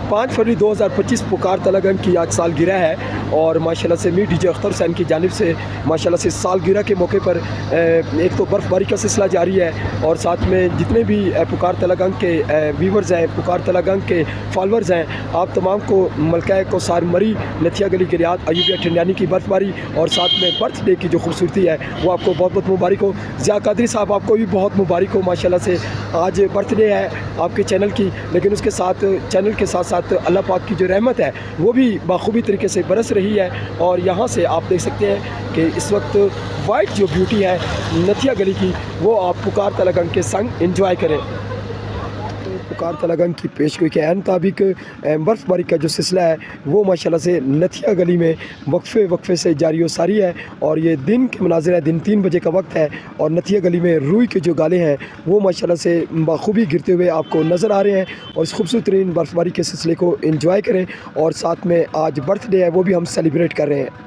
5 फरवरी 2025 पुकार तलागंग की आज सालगिरह है और माशाल्लाह से मीर डीजे अख्तर हुसैन की जानिब से माशाल्लाह से सालगिरह के मौके पर एक तो बर्फ़बारी का सिलसिला जारी है और साथ में जितने भी पुकार तलागंग के व्यूवर्स हैं, पुकार तलागंग के फॉलोअर्स हैं, आप तमाम को मलका कोसार मरी नथिया गली के रियाद अयूबिया ठंडियानी की बर्फ़बारी और साथ में बर्थडे की जो खूबसूरती है वो आपको बहुत बहुत मुबारक हो। ज़िया कादरी साहब आपको भी बहुत मुबारक हो। माशाल्लाह से आज बर्थडे है आपके चैनल की, लेकिन उसके साथ चैनल के साथ साथ अल्लाह पाक की जो रहमत है वो भी बाखूबी तरीके से बरस रही है। और यहाँ से आप देख सकते हैं कि इस वक्त वाइट जो ब्यूटी है नथिया गली की वो आप पुकार तलागंग के संग एंजॉय करें। पुकार तलागंग की पेशगोई के मुताबिक बर्फ़बारी का जो सिलसिला है वो माशाल्लाह से नथिया गली में वक्फे से जारी व सारी है और ये दिन के मनाज़िर है। दिन 3 बजे का वक्त है और नथिया गली में रूई के जो गाले हैं वो माशाल्लाह से बाखूबी गिरते हुए आपको नज़र आ रहे हैं और इस खूबसूरत तरीन बर्फ़बारी के सिलसिले को एंजॉय करें और साथ में आज बर्थडे है वो भी हम सेलिब्रेट कर रहे हैं।